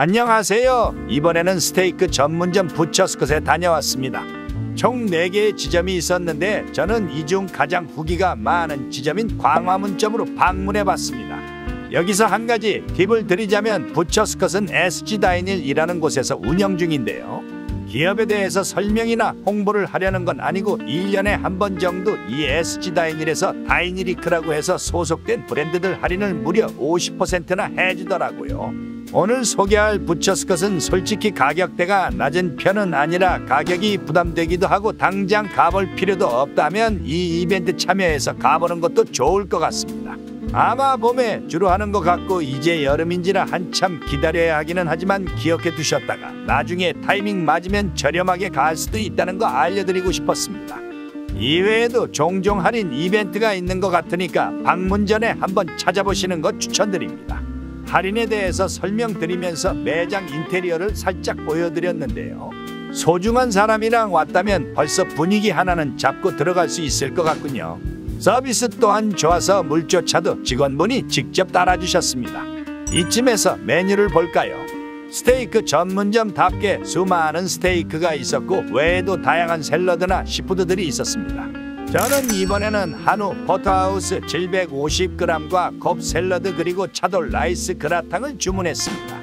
안녕하세요. 이번에는 스테이크 전문점 부처스컷에 다녀왔습니다. 총 4개의 지점이 있었는데 저는 이 중 가장 후기가 많은 지점인 광화문점으로 방문해봤습니다. 여기서 한 가지 팁을 드리자면 부처스컷은 SG다인일이라는 곳에서 운영 중인데요. 기업에 대해서 설명이나 홍보를 하려는 건 아니고 1년에 한 번 정도 이 SG다인일에서 다이니리크라고 해서 소속된 브랜드들 할인을 무려 50%나 해주더라고요. 오늘 소개할 부처스컷은 솔직히 가격대가 낮은 편은 아니라 가격이 부담되기도 하고 당장 가볼 필요도 없다면 이 이벤트 참여해서 가보는 것도 좋을 것 같습니다. 아마 봄에 주로 하는 것 같고 이제 여름인지라 한참 기다려야 하기는 하지만 기억해 두셨다가 나중에 타이밍 맞으면 저렴하게 갈 수도 있다는 거 알려드리고 싶었습니다. 이외에도 종종 할인 이벤트가 있는 것 같으니까 방문 전에 한번 찾아보시는 거 추천드립니다. 할인에 대해서 설명드리면서 매장 인테리어를 살짝 보여드렸는데요. 소중한 사람이랑 왔다면 벌써 분위기 하나는 잡고 들어갈 수 있을 것 같군요. 서비스 또한 좋아서 물조차도 직원분이 직접 따라주셨습니다. 이쯤에서 메뉴를 볼까요? 스테이크 전문점답게 수많은 스테이크가 있었고 외에도 다양한 샐러드나 시푸드들이 있었습니다. 저는 이번에는 한우 포터하우스 750g과 컵 샐러드 그리고 차돌 라이스 그라탕을 주문했습니다.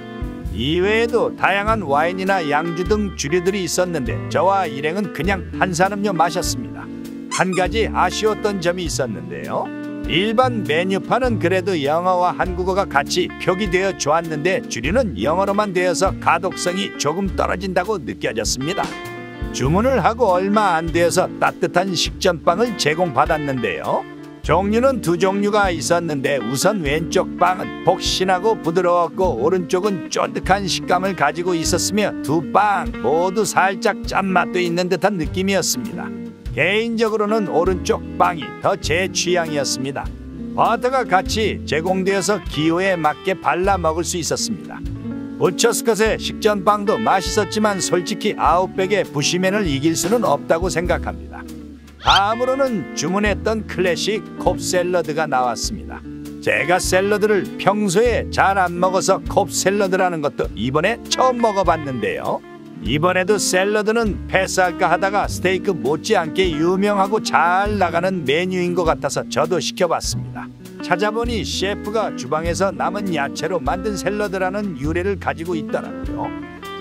이외에도 다양한 와인이나 양주 등 주류들이 있었는데 저와 일행은 그냥 탄산음료 마셨습니다. 한 가지 아쉬웠던 점이 있었는데요. 일반 메뉴판은 그래도 영어와 한국어가 같이 표기되어 좋았는데 주류는 영어로만 되어서 가독성이 조금 떨어진다고 느껴졌습니다. 주문을 하고 얼마 안 되어서 따뜻한 식전빵을 제공받았는데요. 종류는 2종류가 있었는데 우선 왼쪽 빵은 폭신하고 부드러웠고 오른쪽은 쫀득한 식감을 가지고 있었으며 두 빵 모두 살짝 짠맛도 있는 듯한 느낌이었습니다. 개인적으로는 오른쪽 빵이 더 제 취향이었습니다. 버터가 같이 제공되어서 기호에 맞게 발라 먹을 수 있었습니다. 부처스컷의 식전빵도 맛있었지만 솔직히 아웃백의 부시맨을 이길 수는 없다고 생각합니다. 다음으로는 주문했던 클래식 콥 샐러드가 나왔습니다. 제가 샐러드를 평소에 잘 안 먹어서 콥 샐러드라는 것도 이번에 처음 먹어봤는데요. 이번에도 샐러드는 패스할까 하다가 스테이크 못지않게 유명하고 잘 나가는 메뉴인 것 같아서 저도 시켜봤습니다. 찾아보니 셰프가 주방에서 남은 야채로 만든 샐러드라는 유래를 가지고 있더라고요.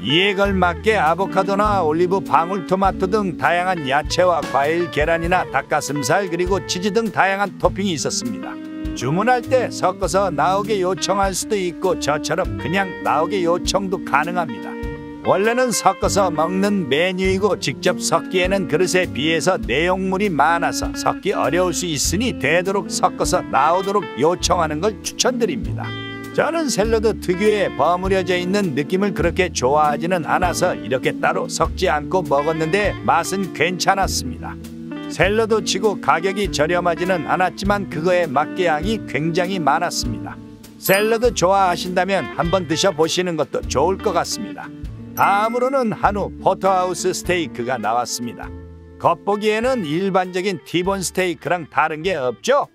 이에 걸맞게 아보카도나 올리브, 방울토마토 등 다양한 야채와 과일, 계란이나 닭가슴살 그리고 치즈 등 다양한 토핑이 있었습니다. 주문할 때 섞어서 나오게 요청할 수도 있고 저처럼 그냥 나오게 요청도 가능합니다. 원래는 섞어서 먹는 메뉴이고 직접 섞기에는 그릇에 비해서 내용물이 많아서 섞기 어려울 수 있으니 되도록 섞어서 나오도록 요청하는 걸 추천드립니다. 저는 샐러드 특유의 버무려져 있는 느낌을 그렇게 좋아하지는 않아서 이렇게 따로 섞지 않고 먹었는데 맛은 괜찮았습니다. 샐러드 치고 가격이 저렴하지는 않았지만 그거에 맞게 양이 굉장히 많았습니다. 샐러드 좋아하신다면 한번 드셔보시는 것도 좋을 것 같습니다. 다음으로는 한우 포터하우스 스테이크가 나왔습니다. 겉보기에는 일반적인 티본 스테이크랑 다른 게 없죠?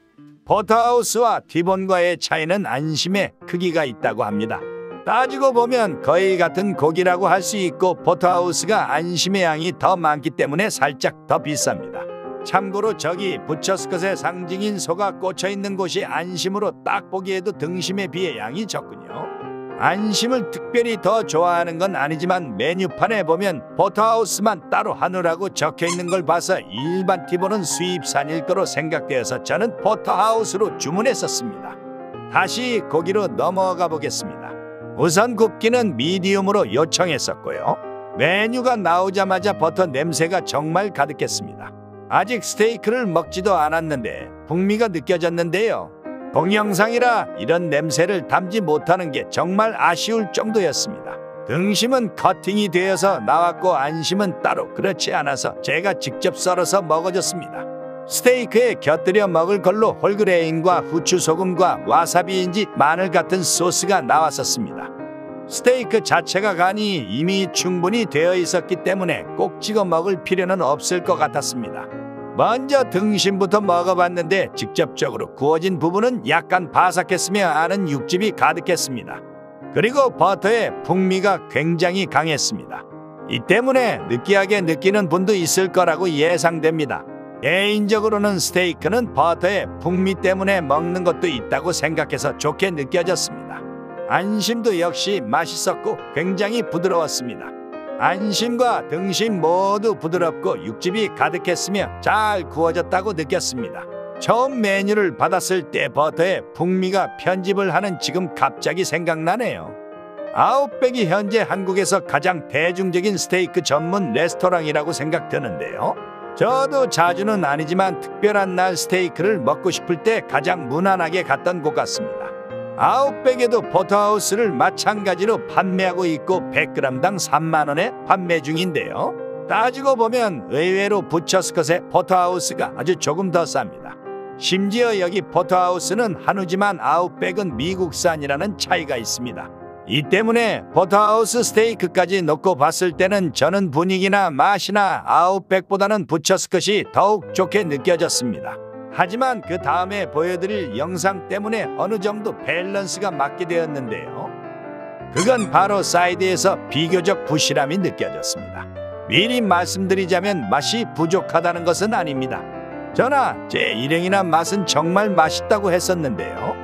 포터하우스와 티본과의 차이는 안심의 크기가 있다고 합니다. 따지고 보면 거의 같은 고기라고 할 수 있고 포터하우스가 안심의 양이 더 많기 때문에 살짝 더 비쌉니다. 참고로 저기 부처스컷의 상징인 소가 꽂혀있는 곳이 안심으로 딱 보기에도 등심에 비해 양이 적군요. 안심을 특별히 더 좋아하는 건 아니지만 메뉴판에 보면 포터하우스만 따로 한우라고 적혀있는 걸 봐서 일반 티본은 수입산일 거로 생각되어서 저는 포터하우스로 주문했었습니다. 다시 고기로 넘어가 보겠습니다. 우선 굽기는 미디움으로 요청했었고요. 메뉴가 나오자마자 버터 냄새가 정말 가득했습니다. 아직 스테이크를 먹지도 않았는데 풍미가 느껴졌는데요. 동영상이라 이런 냄새를 담지 못하는 게 정말 아쉬울 정도였습니다. 등심은 커팅이 되어서 나왔고 안심은 따로 그렇지 않아서 제가 직접 썰어서 먹어줬습니다. 스테이크에 곁들여 먹을 걸로 홀그레인과 후추 소금과 와사비인지 마늘 같은 소스가 나왔었습니다. 스테이크 자체가 간이 이미 충분히 되어 있었기 때문에 꼭 찍어 먹을 필요는 없을 것 같았습니다. 먼저 등심부터 먹어봤는데 직접적으로 구워진 부분은 약간 바삭했으며 안은 육즙이 가득했습니다. 그리고 버터의 풍미가 굉장히 강했습니다. 이 때문에 느끼하게 느끼는 분도 있을 거라고 예상됩니다. 개인적으로는 스테이크는 버터의 풍미 때문에 먹는 것도 있다고 생각해서 좋게 느껴졌습니다. 안심도 역시 맛있었고 굉장히 부드러웠습니다. 안심과 등심 모두 부드럽고 육즙이 가득했으며 잘 구워졌다고 느꼈습니다. 처음 메뉴를 받았을 때 버터의 풍미가 편집을 하는 지금 갑자기 생각나네요. 아웃백이 현재 한국에서 가장 대중적인 스테이크 전문 레스토랑이라고 생각되는데요. 저도 자주는 아니지만 특별한 날 스테이크를 먹고 싶을 때 가장 무난하게 갔던 곳 같습니다. 아웃백에도 포터하우스를 마찬가지로 판매하고 있고 100g당 3만원에 판매 중인데요. 따지고 보면 의외로 부처스컷의 포터하우스가 아주 조금 더 쌉니다. 심지어 여기 포터하우스는 한우지만 아웃백은 미국산이라는 차이가 있습니다. 이 때문에 포터하우스 스테이크까지 놓고 봤을 때는 저는 분위기나 맛이나 아웃백보다는 부처스컷이 더욱 좋게 느껴졌습니다. 하지만 그 다음에 보여드릴 영상 때문에 어느 정도 밸런스가 맞게 되었는데요. 그건 바로 사이드에서 비교적 부실함이 느껴졌습니다. 미리 말씀드리자면 맛이 부족하다는 것은 아닙니다. 저나 제 일행이나 맛은 정말 맛있다고 했었는데요.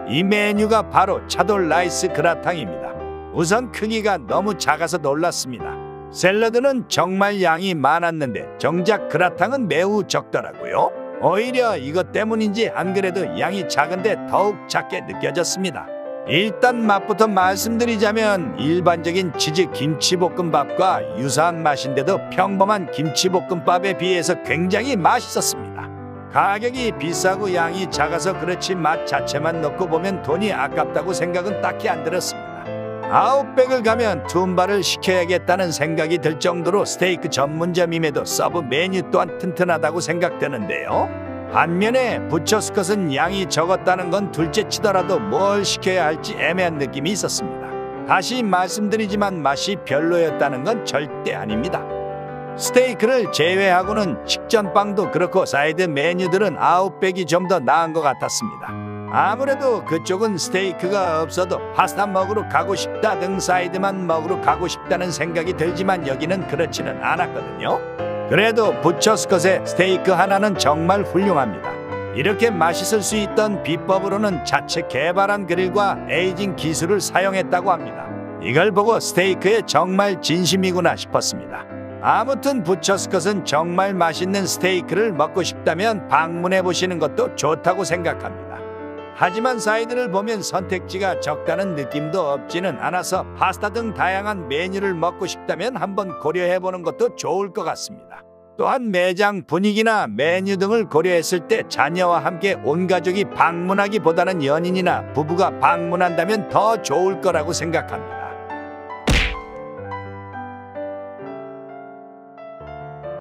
이 메뉴가 바로 차돌 라이스 그라탕입니다. 우선 크기가 너무 작아서 놀랐습니다. 샐러드는 정말 양이 많았는데 정작 그라탕은 매우 적더라고요. 오히려 이것 때문인지 안 그래도 양이 작은데 더욱 작게 느껴졌습니다. 일단 맛부터 말씀드리자면 일반적인 치즈 김치볶음밥과 유사한 맛인데도 평범한 김치볶음밥에 비해서 굉장히 맛있었습니다. 가격이 비싸고 양이 작아서 그렇지 맛 자체만 놓고 보면 돈이 아깝다고 생각은 딱히 안 들었습니다. 아웃백을 가면 툼바를 시켜야겠다는 생각이 들 정도로 스테이크 전문점임에도 서브 메뉴 또한 튼튼하다고 생각되는데요. 반면에 부처스컷은 양이 적었다는 건 둘째치더라도 뭘 시켜야 할지 애매한 느낌이 있었습니다. 다시 말씀드리지만 맛이 별로였다는 건 절대 아닙니다. 스테이크를 제외하고는 식전빵도 그렇고 사이드 메뉴들은 아웃백이 좀 더 나은 것 같았습니다. 아무래도 그쪽은 스테이크가 없어도 파스타 먹으러 가고 싶다 등 사이드만 먹으러 가고 싶다는 생각이 들지만 여기는 그렇지는 않았거든요. 그래도 부처스컷의 스테이크 하나는 정말 훌륭합니다. 이렇게 맛있을 수 있던 비법으로는 자체 개발한 그릴과 에이징 기술을 사용했다고 합니다. 이걸 보고 스테이크에 정말 진심이구나 싶었습니다. 아무튼 부처스컷은 정말 맛있는 스테이크를 먹고 싶다면 방문해 보시는 것도 좋다고 생각합니다. 하지만 사이드를 보면 선택지가 적다는 느낌도 없지는 않아서 파스타 등 다양한 메뉴를 먹고 싶다면 한번 고려해보는 것도 좋을 것 같습니다. 또한 매장 분위기나 메뉴 등을 고려했을 때 자녀와 함께 온 가족이 방문하기보다는 연인이나 부부가 방문한다면 더 좋을 거라고 생각합니다.